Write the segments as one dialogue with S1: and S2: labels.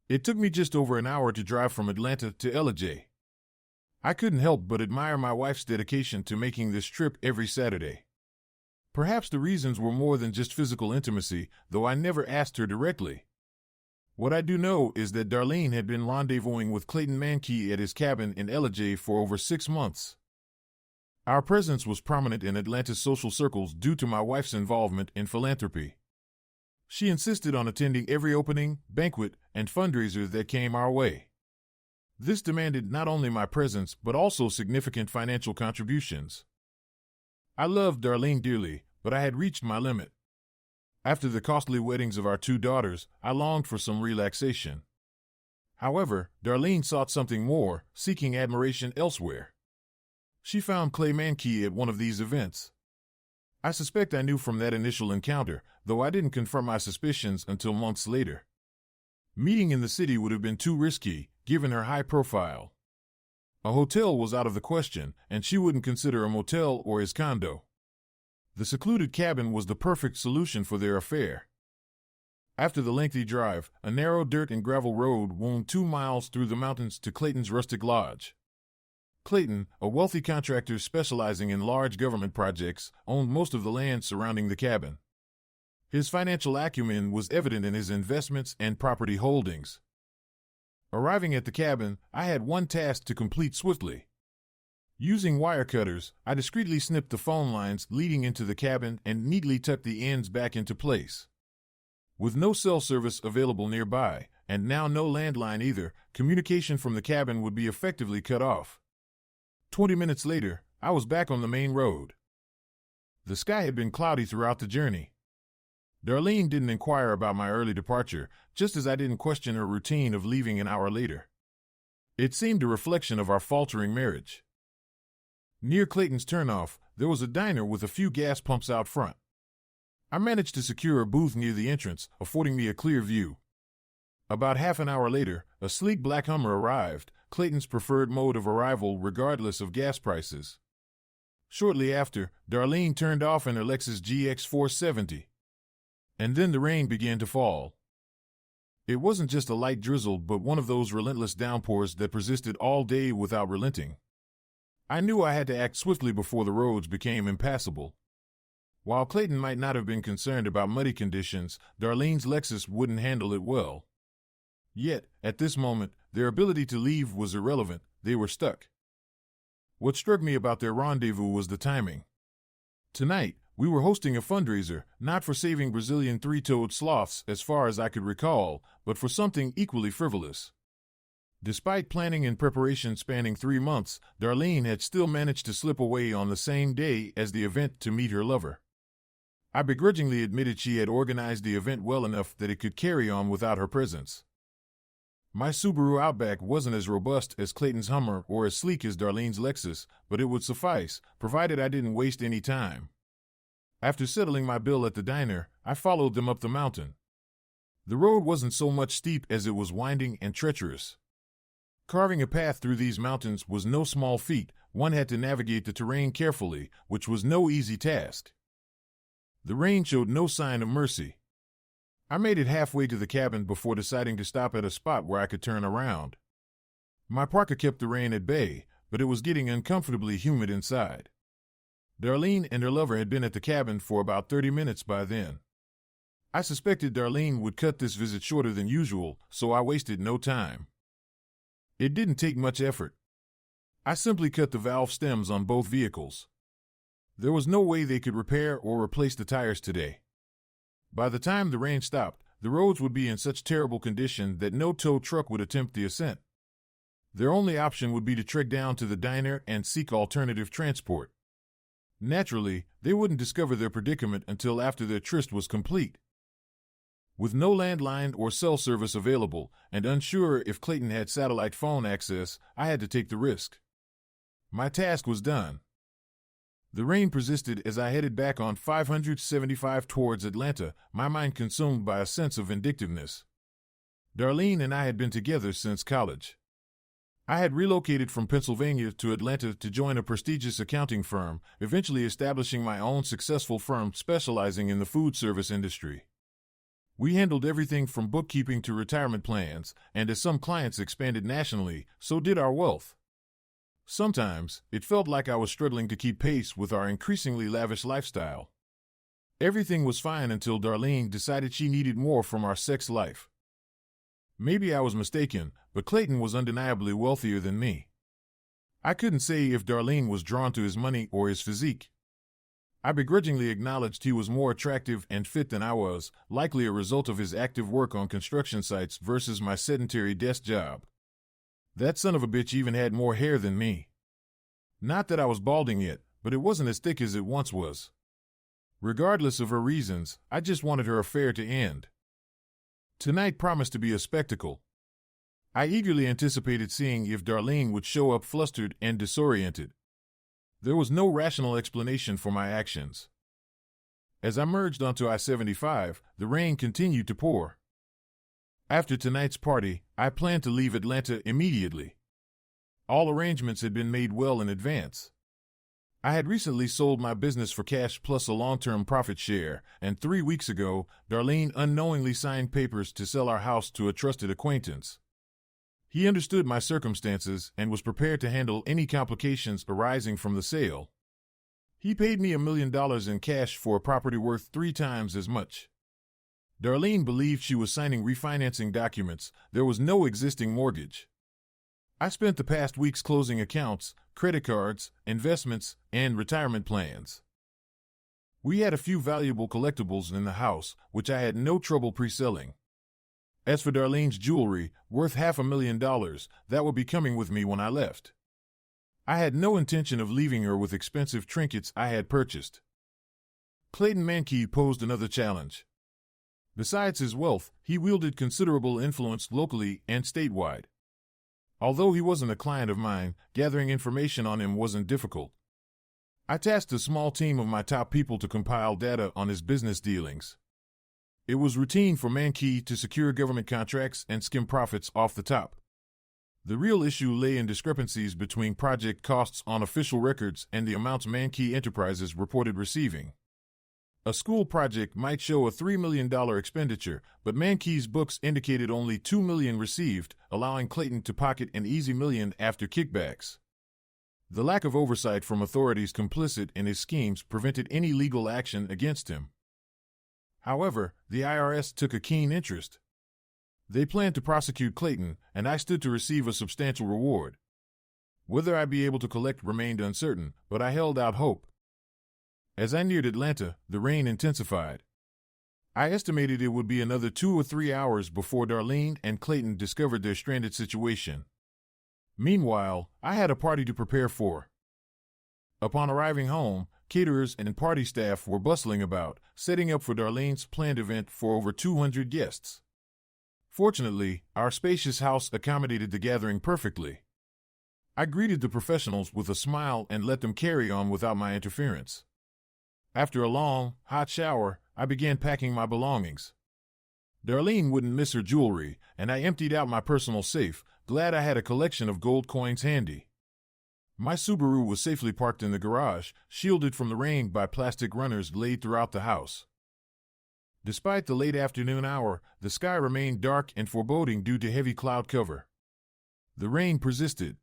S1: It took me just over an hour to drive from Atlanta to LJ. I couldn't help but admire my wife's dedication to making this trip every Saturday. Perhaps the reasons were more than just physical intimacy, though I never asked her directly. What I do know is that Darlene had been rendezvousing with Clayton Mankey at his cabin in LJ for over 6 months. Our presence was prominent in Atlanta's social circles due to my wife's involvement in philanthropy. She insisted on attending every opening, banquet, and fundraiser that came our way. This demanded not only my presence but also significant financial contributions. I loved Darlene dearly, but I had reached my limit. After the costly weddings of our 2 daughters, I longed for some relaxation. However, Darlene sought something more, seeking admiration elsewhere. She found Clay Mankey at one of these events. I suspect I knew from that initial encounter, though I didn't confirm my suspicions until months later. Meeting in the city would have been too risky, given her high profile. A hotel was out of the question, and she wouldn't consider a motel or his condo. The secluded cabin was the perfect solution for their affair. After the lengthy drive, a narrow dirt and gravel road wound 2 miles through the mountains to Clayton's rustic lodge. Clayton, a wealthy contractor specializing in large government projects, owned most of the land surrounding the cabin. His financial acumen was evident in his investments and property holdings. Arriving at the cabin, I had one task to complete swiftly. Using wire cutters, I discreetly snipped the phone lines leading into the cabin and neatly tucked the ends back into place. With no cell service available nearby, and now no landline either, communication from the cabin would be effectively cut off. 20 minutes later, I was back on the main road. The sky had been cloudy throughout the journey. Darlene didn't inquire about my early departure, just as I didn't question her routine of leaving an hour later. It seemed a reflection of our faltering marriage. Near Clayton's turnoff, there was a diner with a few gas pumps out front. I managed to secure a booth near the entrance, affording me a clear view. About half an hour later, a sleek black Hummer arrived, Clayton's preferred mode of arrival regardless of gas prices. Shortly after, Darlene turned off in her Lexus GX 470. And then the rain began to fall. It wasn't just a light drizzle but one of those relentless downpours that persisted all day without relenting. I knew I had to act swiftly before the roads became impassable. While Clayton might not have been concerned about muddy conditions, Darlene's Lexus wouldn't handle it well. Yet, at this moment, their ability to leave was irrelevant, they were stuck. What struck me about their rendezvous was the timing. Tonight, we were hosting a fundraiser, not for saving Brazilian 3-toed sloths as far as I could recall, but for something equally frivolous. Despite planning and preparation spanning 3 months, Darlene had still managed to slip away on the same day as the event to meet her lover. I begrudgingly admitted she had organized the event well enough that it could carry on without her presence. My Subaru Outback wasn't as robust as Clayton's Hummer or as sleek as Darlene's Lexus, but it would suffice, provided I didn't waste any time. After settling my bill at the diner, I followed them up the mountain. The road wasn't so much steep as it was winding and treacherous. Carving a path through these mountains was no small feat. One had to navigate the terrain carefully, which was no easy task. The rain showed no sign of mercy. I made it halfway to the cabin before deciding to stop at a spot where I could turn around. My parka kept the rain at bay, but it was getting uncomfortably humid inside. Darlene and her lover had been at the cabin for about 30 minutes by then. I suspected Darlene would cut this visit shorter than usual, so I wasted no time. It didn't take much effort. I simply cut the valve stems on both vehicles. There was no way they could repair or replace the tires today. By the time the rain stopped, the roads would be in such terrible condition that no tow truck would attempt the ascent. Their only option would be to trek down to the diner and seek alternative transport. Naturally, they wouldn't discover their predicament until after their tryst was complete. With no landline or cell service available, and unsure if Clayton had satellite phone access, I had to take the risk. My task was done. The rain persisted as I headed back on 575 towards Atlanta, my mind consumed by a sense of vindictiveness. Darlene and I had been together since college. I had relocated from Pennsylvania to Atlanta to join a prestigious accounting firm, eventually establishing my own successful firm specializing in the food service industry. We handled everything from bookkeeping to retirement plans, and as some clients expanded nationally, so did our wealth. Sometimes, it felt like I was struggling to keep pace with our increasingly lavish lifestyle. Everything was fine until Darlene decided she needed more from our sex life. Maybe I was mistaken, but Clayton was undeniably wealthier than me. I couldn't say if Darlene was drawn to his money or his physique. I begrudgingly acknowledged he was more attractive and fit than I was, likely a result of his active work on construction sites versus my sedentary desk job. That son of a bitch even had more hair than me. Not that I was balding yet, but it wasn't as thick as it once was. Regardless of her reasons, I just wanted her affair to end. Tonight promised to be a spectacle. I eagerly anticipated seeing if Darlene would show up flustered and disoriented. There was no rational explanation for my actions. As I merged onto I-75, the rain continued to pour. After tonight's party, I planned to leave Atlanta immediately. All arrangements had been made well in advance. I had recently sold my business for cash plus a long-term profit share, and 3 weeks ago, Darlene unknowingly signed papers to sell our house to a trusted acquaintance. He understood my circumstances and was prepared to handle any complications arising from the sale. He paid me $1 million in cash for a property worth 3 times as much. Darlene believed she was signing refinancing documents. There was no existing mortgage. I spent the past weeks closing accounts, credit cards, investments, and retirement plans. We had a few valuable collectibles in the house, which I had no trouble pre-selling. As for Darlene's jewelry, worth $500,000, that would be coming with me when I left. I had no intention of leaving her with expensive trinkets I had purchased. Clayton Mankey posed another challenge. Besides his wealth, he wielded considerable influence locally and statewide. Although he wasn't a client of mine, gathering information on him wasn't difficult. I tasked a small team of my top people to compile data on his business dealings. It was routine for Mankey to secure government contracts and skim profits off the top. The real issue lay in discrepancies between project costs on official records and the amounts Mankey Enterprises reported receiving. A school project might show a $3 million expenditure, but Mankey's books indicated only $2 million received, allowing Clayton to pocket an easy $1 million after kickbacks. The lack of oversight from authorities complicit in his schemes prevented any legal action against him. However, the IRS took a keen interest. They planned to prosecute Clayton, and I stood to receive a substantial reward. Whether I'd be able to collect remained uncertain, but I held out hope. As I neared Atlanta, the rain intensified. I estimated it would be another 2 or 3 hours before Darlene and Clayton discovered their stranded situation. Meanwhile, I had a party to prepare for. Upon arriving home, caterers and party staff were bustling about, setting up for Darlene's planned event for over 200 guests. Fortunately, our spacious house accommodated the gathering perfectly. I greeted the professionals with a smile and let them carry on without my interference. After a long, hot shower, I began packing my belongings. Darlene wouldn't miss her jewelry, and I emptied out my personal safe, glad I had a collection of gold coins handy. My Subaru was safely parked in the garage, shielded from the rain by plastic runners laid throughout the house. Despite the late afternoon hour, the sky remained dark and foreboding due to heavy cloud cover. The rain persisted.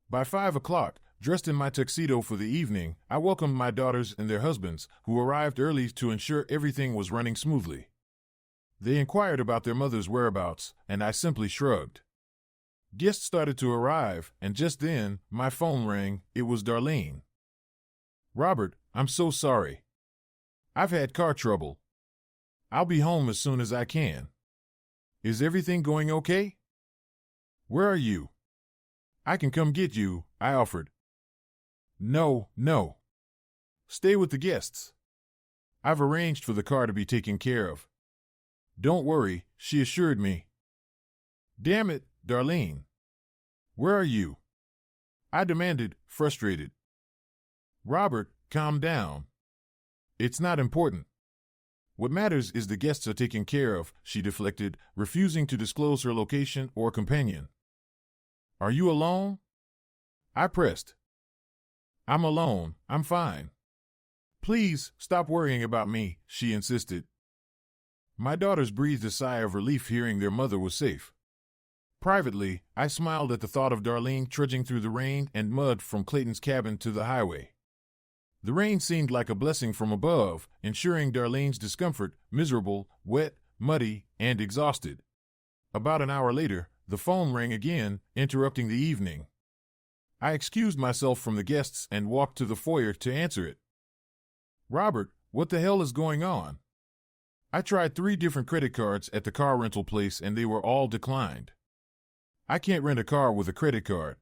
S1: By 5 o'clock, dressed in my tuxedo for the evening, I welcomed my daughters and their husbands, who arrived early to ensure everything was running smoothly. They inquired about their mother's whereabouts, and I simply shrugged. Guests started to arrive, and just then, my phone rang. It was Darlene. "Robert, I'm so sorry. I've had car trouble. I'll be home as soon as I can. Is everything going okay? Where are you? I can come get you," I offered. No. Stay with the guests. I've arranged for the car to be taken care of. Don't worry," she assured me. "Damn it, Darlene. Where are you?" I demanded, frustrated. "Robert, calm down. It's not important. What matters is the guests are taken care of," she deflected, refusing to disclose her location or companion. "Are you alone?" I pressed. "I'm alone, I'm fine. Please, stop worrying about me," she insisted. My daughters breathed a sigh of relief hearing their mother was safe. Privately, I smiled at the thought of Darlene trudging through the rain and mud from Clayton's cabin to the highway. The rain seemed like a blessing from above, ensuring Darlene's discomfort, miserable, wet, muddy, and exhausted. About an hour later, the phone rang again, interrupting the evening. I excused myself from the guests and walked to the foyer to answer it. "Robert, what the hell is going on?" I tried 3 different credit cards at the car rental place and they were all declined. I can't rent a car with a credit card.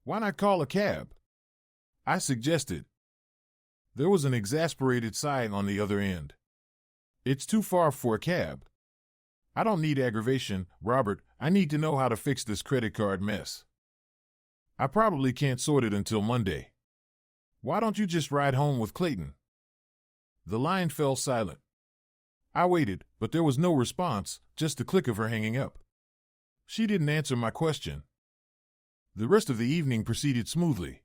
S1: "Why not call a cab?" I suggested. There was an exasperated sigh on the other end. "It's too far for a cab." "I don't need aggravation, Robert. I need to know how to fix this credit card mess." "I probably can't sort it until Monday." "Why don't you just ride home with Clayton?" The line fell silent. I waited, but there was no response, just the click of her hanging up. She didn't answer my question. The rest of the evening proceeded smoothly.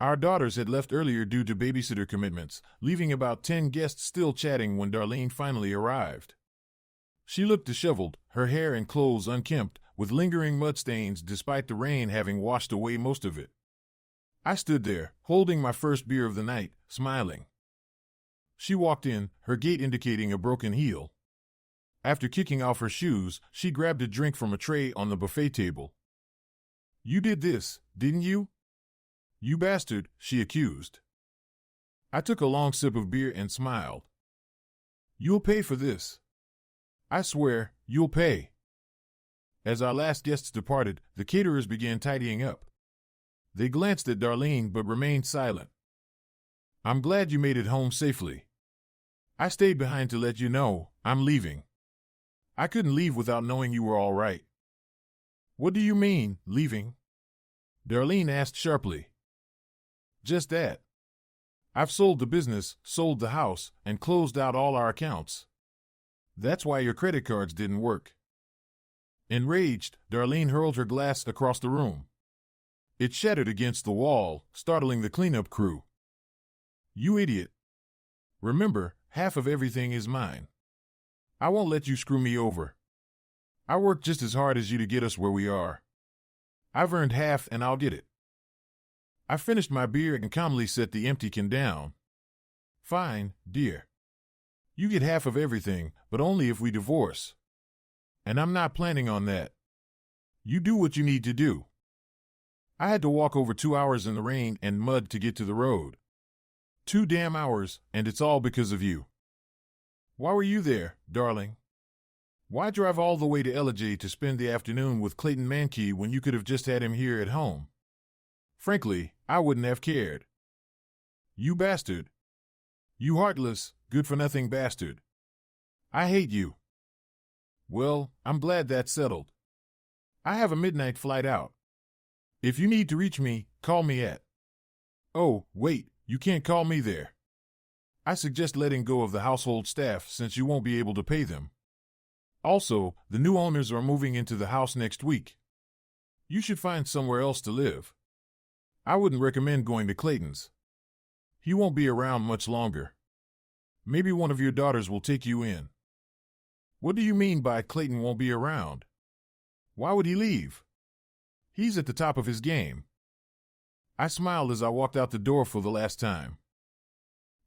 S1: Our daughters had left earlier due to babysitter commitments, leaving about 10 guests still chatting when Darlene finally arrived. She looked disheveled, her hair and clothes unkempt, with lingering mud stains despite the rain having washed away most of it. I stood there, holding my first beer of the night, smiling. She walked in, her gait indicating a broken heel. After kicking off her shoes, she grabbed a drink from a tray on the buffet table. "You did this, didn't you?" "You bastard," she accused. I took a long sip of beer and smiled. "You'll pay for this." "I swear, you'll pay." As our last guests departed, the caterers began tidying up. They glanced at Darlene but remained silent. "I'm glad you made it home safely. I stayed behind to let you know I'm leaving. I couldn't leave without knowing you were all right." "What do you mean, leaving?" Darlene asked sharply. "Just that. I've sold the business, sold the house, and closed out all our accounts. That's why your credit cards didn't work." Enraged, Darlene hurled her glass across the room. It shattered against the wall, startling the cleanup crew. "You idiot. Remember, half of everything is mine. I won't let you screw me over. I worked just as hard as you to get us where we are. I've earned half and I'll get it." I finished my beer and calmly set the empty can down. "Fine, dear. You get half of everything, but only if we divorce. And I'm not planning on that. You do what you need to do." I had to walk over 2 hours in the rain and mud to get to the road. 2 damn hours, and it's all because of you. Why were you there, darling? Why drive all the way to LJ to spend the afternoon with Clayton Mankey when you could have just had him here at home? Frankly, I wouldn't have cared. You bastard. You heartless, good-for-nothing bastard. I hate you. Well, I'm glad that's settled. I have a midnight flight out. If you need to reach me, call me at... Oh, wait, you can't call me there. I suggest letting go of the household staff since you won't be able to pay them. Also, the new owners are moving into the house next week. You should find somewhere else to live. I wouldn't recommend going to Clayton's. He won't be around much longer. Maybe one of your daughters will take you in. What do you mean by Clayton won't be around? Why would he leave? He's at the top of his game. I smiled as I walked out the door for the last time.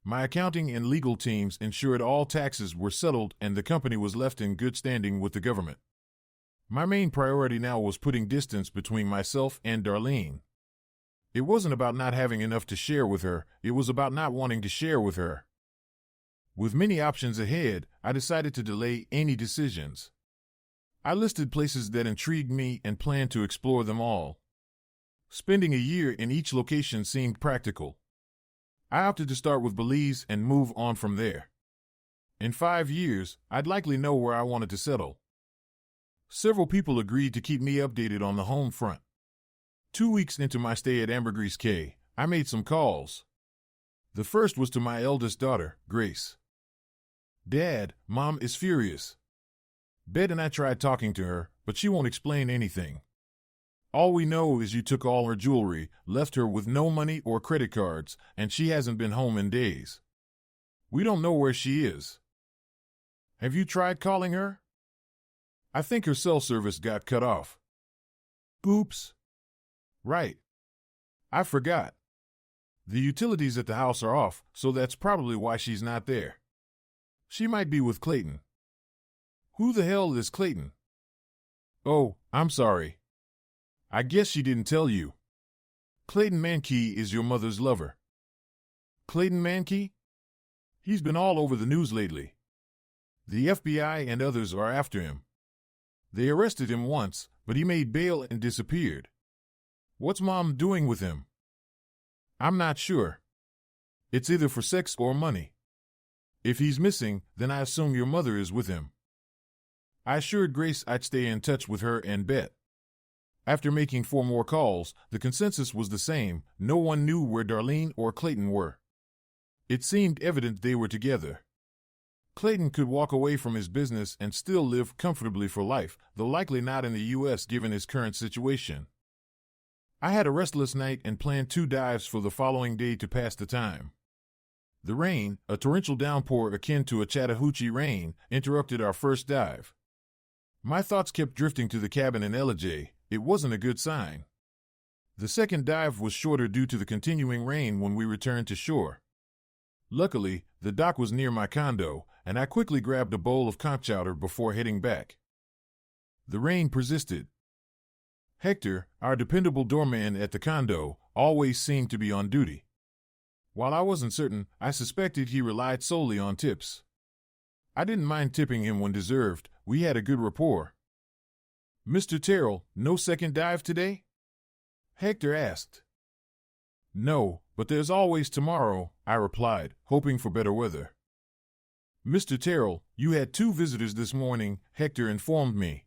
S1: My accounting and legal teams ensured all taxes were settled and the company was left in good standing with the government. My main priority now was putting distance between myself and Darlene. It wasn't about not having enough to share with her, it was about not wanting to share with her. With many options ahead, I decided to delay any decisions. I listed places that intrigued me and planned to explore them all. Spending a year in each location seemed practical. I opted to start with Belize and move on from there. In 5 years, I'd likely know where I wanted to settle. Several people agreed to keep me updated on the home front. 2 weeks into my stay at Ambergris Cay, I made some calls. The first was to my eldest daughter, Grace. "Dad, Mom is furious. Bet and I tried talking to her, but she won't explain anything. All we know is you took all her jewelry, left her with no money or credit cards, and she hasn't been home in days. We don't know where she is." Have you tried calling her? I think her cell service got cut off. Oops. Right. I forgot. The utilities at the house are off, so that's probably why she's not there. She might be with Clayton. Who the hell is Clayton? Oh, I'm sorry. I guess she didn't tell you. Clayton Mankey is your mother's lover. Clayton Mankey? He's been all over the news lately. The FBI and others are after him. They arrested him once, but he made bail and disappeared. What's Mom doing with him? I'm not sure. It's either for sex or money. If he's missing, then I assume your mother is with him. I assured Grace I'd stay in touch with her and bet. After making 4 more calls, the consensus was the same. No one knew where Darlene or Clayton were. It seemed evident they were together. Clayton could walk away from his business and still live comfortably for life, though likely not in the U.S. given his current situation. I had a restless night and planned 2 dives for the following day to pass the time. The rain, a torrential downpour akin to a Chattahoochee rain, interrupted our first dive. My thoughts kept drifting to the cabin in LJ. It wasn't a good sign. The second dive was shorter due to the continuing rain when we returned to shore. Luckily, the dock was near my condo, and I quickly grabbed a bowl of conch chowder before heading back. The rain persisted. Hector, our dependable doorman at the condo, always seemed to be on duty. While I wasn't certain, I suspected he relied solely on tips. I didn't mind tipping him when deserved. We had a good rapport. Mr. Terrell, no second dive today? Hector asked. No, but there's always tomorrow, I replied, hoping for better weather. Mr. Terrell, you had 2 visitors this morning, Hector informed me.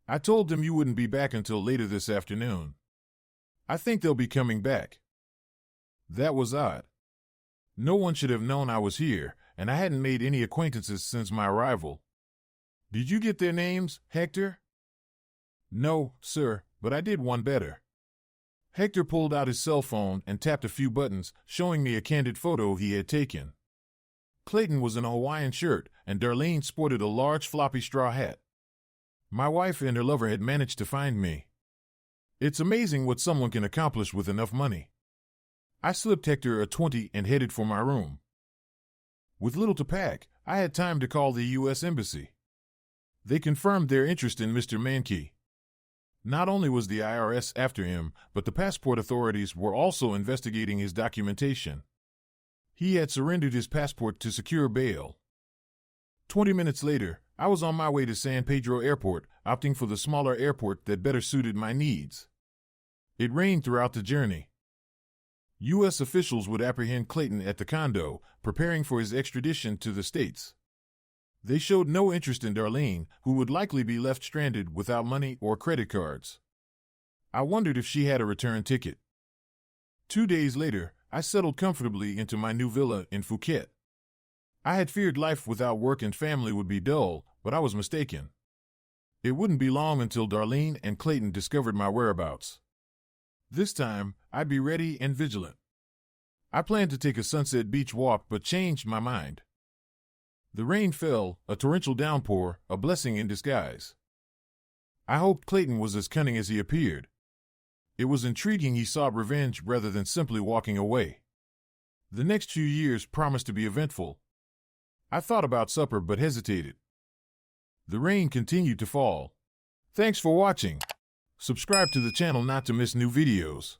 S1: I told them you wouldn't be back until later this afternoon. I think they'll be coming back. That was odd. No one should have known I was here, and I hadn't made any acquaintances since my arrival. Did you get their names, Hector? No, sir, but I did one better. Hector pulled out his cell phone and tapped a few buttons, showing me a candid photo he had taken. Clayton was in a Hawaiian shirt, and Darlene sported a large floppy straw hat. My wife and her lover had managed to find me. It's amazing what someone can accomplish with enough money. I slipped Hector a 20 and headed for my room. With little to pack, I had time to call the U.S. Embassy. They confirmed their interest in Mr. Mankey. Not only was the IRS after him, but the passport authorities were also investigating his documentation. He had surrendered his passport to secure bail. 20 minutes later, I was on my way to San Pedro Airport, opting for the smaller airport that better suited my needs. It rained throughout the journey. U.S. officials would apprehend Clayton at the condo, preparing for his extradition to the States. They showed no interest in Darlene, who would likely be left stranded without money or credit cards. I wondered if she had a return ticket. 2 days later, I settled comfortably into my new villa in Phuket. I had feared life without work and family would be dull, but I was mistaken. It wouldn't be long until Darlene and Clayton discovered my whereabouts. This time, I'd be ready and vigilant. I planned to take a Sunset Beach walk but changed my mind. The rain fell, a torrential downpour, a blessing in disguise. I hoped Clayton was as cunning as he appeared. It was intriguing he sought revenge rather than simply walking away. The next few years promised to be eventful. I thought about supper but hesitated. The rain continued to fall. Thanks for watching. Subscribe to the channel not to miss new videos.